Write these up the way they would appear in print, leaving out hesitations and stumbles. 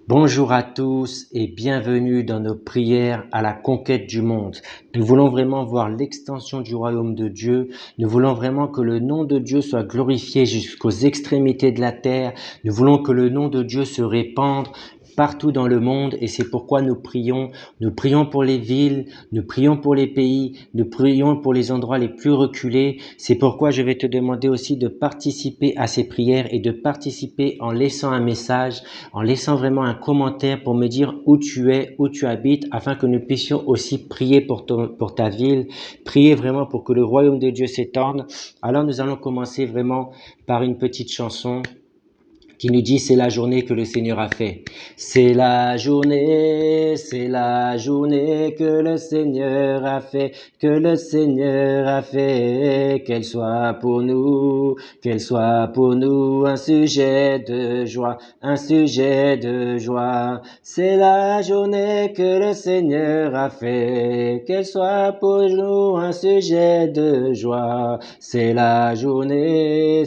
Bonjour à tous et bienvenue dans nos prières à la conquête du monde. Nous voulons vraiment voir l'extension du royaume de Dieu. Nous voulons vraiment que le nom de Dieu soit glorifié jusqu'aux extrémités de la terre. Nous voulons que le nom de Dieu se répande partout dans le monde et c'est pourquoi nous prions. Nous prions pour les villes, nous prions pour les pays, nous prions pour les endroits les plus reculés. C'est pourquoi je vais te demander aussi de participer à ces prières et de participer en laissant un message, en laissant vraiment un commentaire pour me dire où tu es, où tu habites, afin que nous puissions aussi prier pour ta ville, prier vraiment pour que le royaume de Dieu s'étende. Alors nous allons commencer vraiment par une petite chanson qui nous dit c'est la journée que le Seigneur a fait. C'est la journée que le Seigneur a fait, que le Seigneur a fait, qu'elle soit pour nous un sujet de joie, un sujet de joie. C'est la journée que le Seigneur a fait, qu'elle soit pour nous un sujet de joie. C'est la journée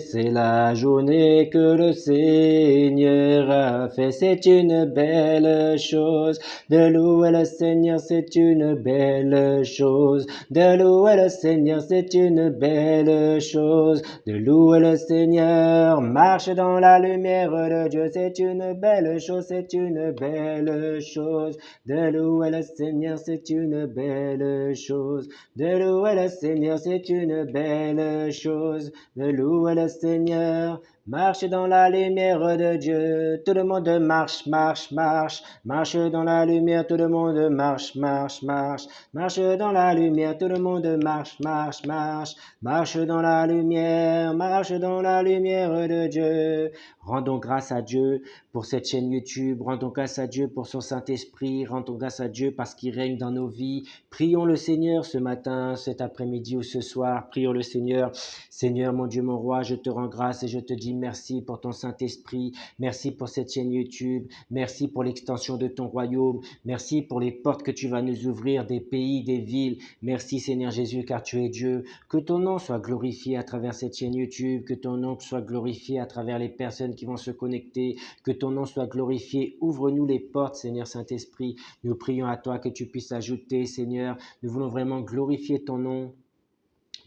que le Seigneur a fait. C'est une belle chose de louer le Seigneur, c'est une belle chose de louer le Seigneur, c'est une belle chose de louer le Seigneur. Marche dans la lumière de Dieu, c'est une belle chose, c'est une belle chose de louer le Seigneur, c'est une belle chose de louer le Seigneur, c'est une belle chose de louer le Seigneur. Marche dans la lumière de Dieu, tout le monde marche, marche, marche, marche dans la lumière, tout le monde marche, marche, marche, marche dans la lumière, tout le monde marche, marche, marche, marche dans la lumière de Dieu. Rendons grâce à Dieu pour cette chaîne YouTube, rendons grâce à Dieu pour son Saint-Esprit, rendons grâce à Dieu parce qu'il règne dans nos vies. Prions le Seigneur ce matin, cet après-midi ou ce soir, prions le Seigneur. Seigneur, mon Dieu, mon roi, je te rends grâce et je te dis merci pour ton Saint-Esprit, merci pour cette chaîne YouTube, merci pour l'extension de ton royaume, merci pour les portes que tu vas nous ouvrir, des pays, des villes. Merci Seigneur Jésus, car tu es Dieu. Que ton nom soit glorifié à travers cette chaîne YouTube, que ton nom soit glorifié à travers les personnes qui vont se connecter, que ton nom soit glorifié. Ouvre-nous les portes, Seigneur Saint-Esprit. Nous prions à toi que tu puisses ajouter, Seigneur. Nous voulons vraiment glorifier ton nom.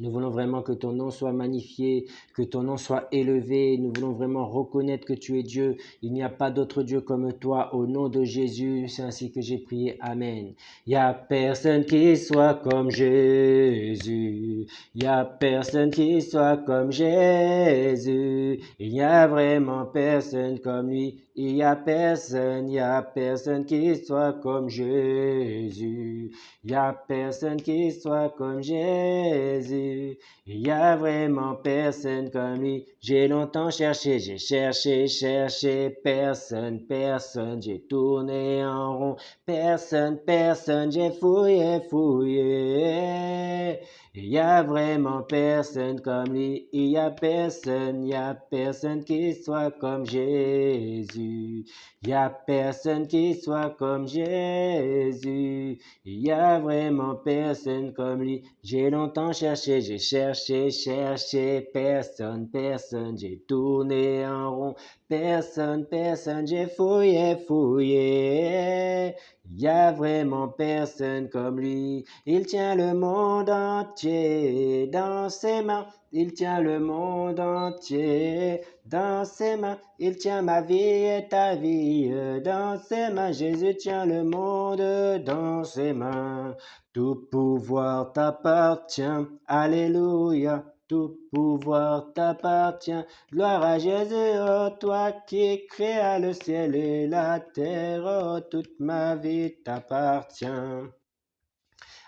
Nous voulons vraiment que ton nom soit magnifié, que ton nom soit élevé. Nous voulons vraiment reconnaître que tu es Dieu. Il n'y a pas d'autre Dieu comme toi. Au nom de Jésus, c'est ainsi que j'ai prié. Amen. Il n'y a personne qui soit comme Jésus. Il n'y a personne qui soit comme Jésus. Il n'y a vraiment personne comme lui. Il n'y a personne qui soit comme Jésus. Il n'y a personne qui soit comme Jésus. Il n'y a vraiment personne comme lui. J'ai longtemps cherché, j'ai cherché, personne. J'ai tourné en rond, personne. J'ai fouillé. Il n'y a vraiment personne comme lui. Il n'y a personne qui soit comme Jésus. Il n'y a personne qui soit comme Jésus. Il y a vraiment personne comme lui. J'ai longtemps cherché, j'ai cherché, personne. J'ai tourné en rond, personne. J'ai fouillé. Il y a vraiment personne comme lui. Il tient le monde entier dans ses mains. Il tient le monde entier dans ses mains. Il tient ma vie et ta vie dans ses mains. Jésus tient le monde dans ses mains. Tout pouvoir t'appartient. Alléluia. Tout pouvoir t'appartient. Gloire à Jésus, oh toi qui créas le ciel et la terre. Oh, toute ma vie t'appartient.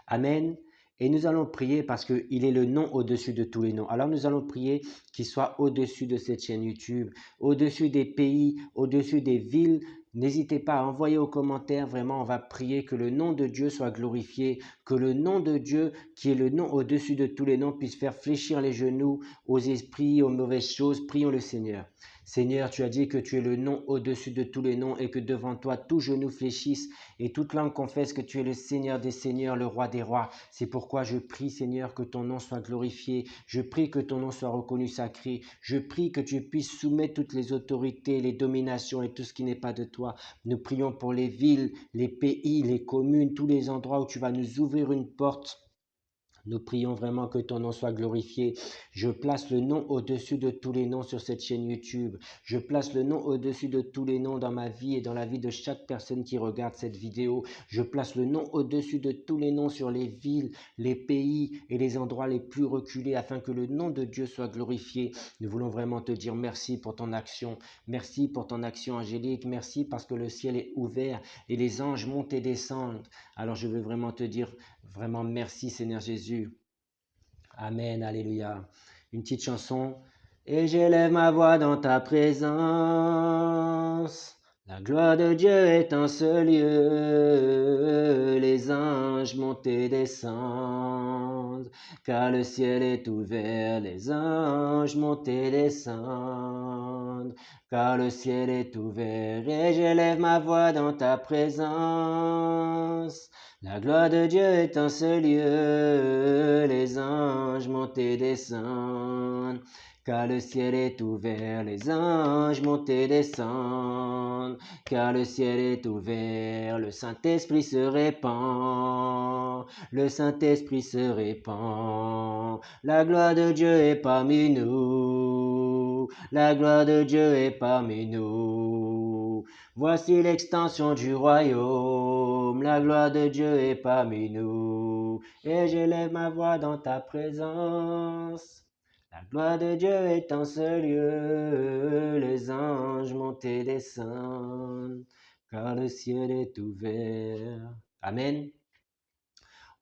Amen. Et nous allons prier parce qu'il est le nom au-dessus de tous les noms. Alors nous allons prier qu'il soit au-dessus de cette chaîne YouTube, au-dessus des pays, au-dessus des villes. N'hésitez pas à envoyer aux commentaires, vraiment on va prier que le nom de Dieu soit glorifié, que le nom de Dieu, qui est le nom au-dessus de tous les noms, puisse faire fléchir les genoux aux esprits, aux mauvaises choses. Prions le Seigneur. Seigneur, tu as dit que tu es le nom au-dessus de tous les noms et que devant toi tout genou fléchisse et toute langue confesse que tu es le Seigneur des seigneurs, le roi des rois. C'est pourquoi je prie, Seigneur, que ton nom soit glorifié. Je prie que ton nom soit reconnu sacré. Je prie que tu puisses soumettre toutes les autorités, les dominations et tout ce qui n'est pas de toi. Nous prions pour les villes, les pays, les communes, tous les endroits où tu vas nous ouvrir une porte. Nous prions vraiment que ton nom soit glorifié. Je place le nom au-dessus de tous les noms sur cette chaîne YouTube. Je place le nom au-dessus de tous les noms dans ma vie et dans la vie de chaque personne qui regarde cette vidéo. Je place le nom au-dessus de tous les noms sur les villes, les pays et les endroits les plus reculés afin que le nom de Dieu soit glorifié. Nous voulons vraiment te dire merci pour ton action. Merci pour ton action angélique. Merci parce que le ciel est ouvert et les anges montent et descendent. Alors je veux vraiment te dire vraiment merci Seigneur Jésus. Amen, alléluia. Une petite chanson. Et j'élève ma voix dans ta présence. La gloire de Dieu est en ce lieu. Les anges montent et descendent. Car le ciel est ouvert. Les anges montent et descendent. Car le ciel est ouvert. Et j'élève ma voix dans ta présence. La gloire de Dieu est en ce lieu, les anges montent et descendent, car le ciel est ouvert, les anges montent et descendent, car le ciel est ouvert, le Saint-Esprit se répand, le Saint-Esprit se répand, la gloire de Dieu est parmi nous, la gloire de Dieu est parmi nous. Voici l'extension du royaume, la gloire de Dieu est parmi nous, et j'élève ma voix dans ta présence. La gloire de Dieu est en ce lieu, les anges montent et descendent, car le ciel est ouvert. Amen.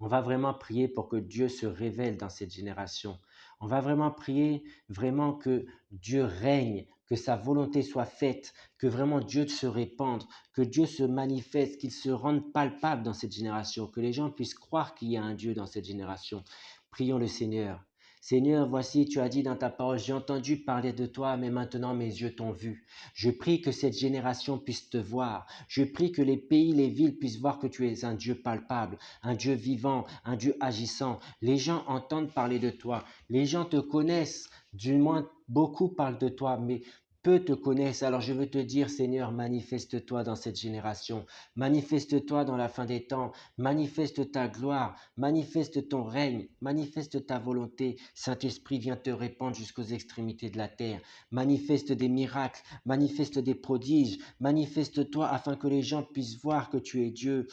On va vraiment prier pour que Dieu se révèle dans cette génération. On va vraiment prier vraiment que Dieu règne, que sa volonté soit faite, que vraiment Dieu se répande, que Dieu se manifeste, qu'il se rende palpable dans cette génération, que les gens puissent croire qu'il y a un Dieu dans cette génération. Prions le Seigneur. Seigneur, voici, tu as dit dans ta parole, j'ai entendu parler de toi, mais maintenant mes yeux t'ont vu. Je prie que cette génération puisse te voir. Je prie que les pays, les villes puissent voir que tu es un Dieu palpable, un Dieu vivant, un Dieu agissant. Les gens entendent parler de toi. Les gens te connaissent. Du moins, beaucoup parlent de toi, mais peu te connaissent. Alors je veux te dire, Seigneur, manifeste-toi dans cette génération. Manifeste-toi dans la fin des temps. Manifeste ta gloire. Manifeste ton règne. Manifeste ta volonté. Saint-Esprit, viens te répandre jusqu'aux extrémités de la terre. Manifeste des miracles. Manifeste des prodiges. Manifeste-toi afin que les gens puissent voir que tu es Dieu.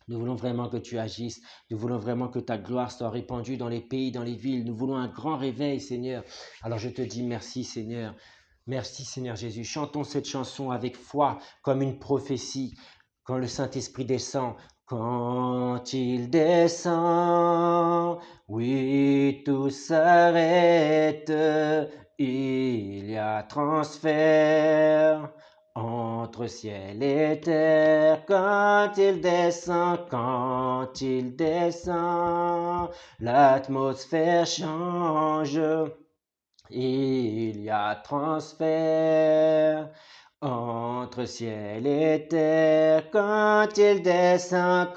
Nous voulons vraiment que tu agisses. Nous voulons vraiment que ta gloire soit répandue dans les pays, dans les villes. Nous voulons un grand réveil, Seigneur. Alors je te dis merci, Seigneur. Merci, Seigneur Jésus. Chantons cette chanson avec foi, comme une prophétie. Quand le Saint-Esprit descend, quand il descend, oui, tout s'arrête. Il y a transfert entre ciel et terre. Quand il descend, l'atmosphère change. Il y a transfert entre ciel et terre. Quand il descend,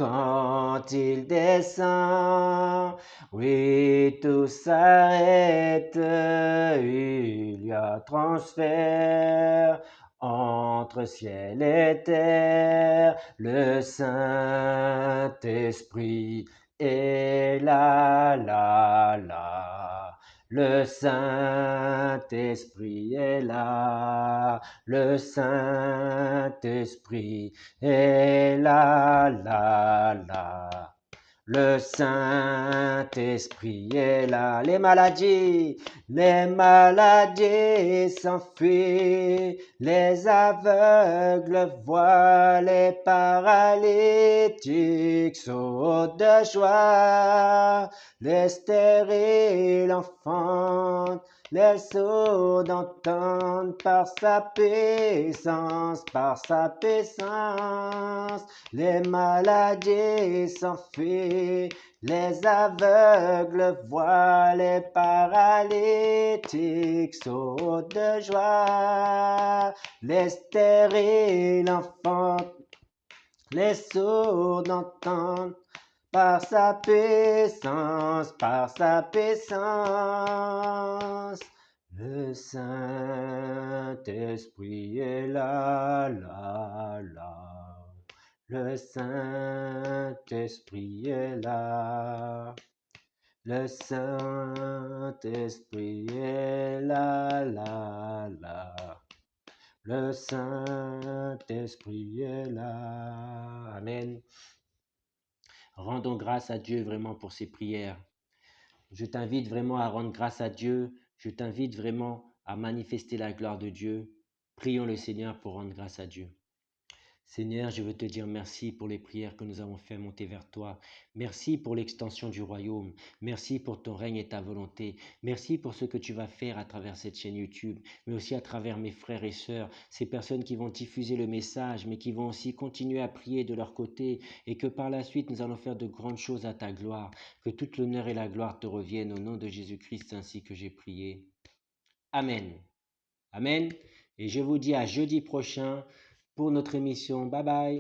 oui, tout s'arrête. Il y a transfert entre ciel et terre. Le Saint-Esprit est là, là, là. Le Saint-Esprit est là, le Saint-Esprit est là, là, là. Le Saint-Esprit est là. Les maladies s'enfuient. Les aveugles voient, les paralytiques sautent de joie. Les stériles enfantent Les sourds d'entendre par sa puissance, les maladies s'enfuient, les aveugles voient, les paralytiques sautent de joie, les stériles enfantent, les sourds d'entendre par sa puissance, le Saint-Esprit est là, là, là. Le Saint-Esprit est là. Le Saint-Esprit est là, là, là. Le Saint-Esprit est là. Amen. Rendons grâce à Dieu vraiment pour ces prières. Je t'invite vraiment à rendre grâce à Dieu. Je t'invite vraiment à manifester la gloire de Dieu. Prions le Seigneur pour rendre grâce à Dieu. Seigneur, je veux te dire merci pour les prières que nous avons fait monter vers toi. Merci pour l'extension du royaume. Merci pour ton règne et ta volonté. Merci pour ce que tu vas faire à travers cette chaîne YouTube, mais aussi à travers mes frères et sœurs, ces personnes qui vont diffuser le message, mais qui vont aussi continuer à prier de leur côté, et que par la suite nous allons faire de grandes choses à ta gloire. Que toute l'honneur et la gloire te reviennent au nom de Jésus-Christ, ainsi que j'ai prié. Amen. Amen. Et je vous dis à jeudi prochain pour notre émission. Bye bye.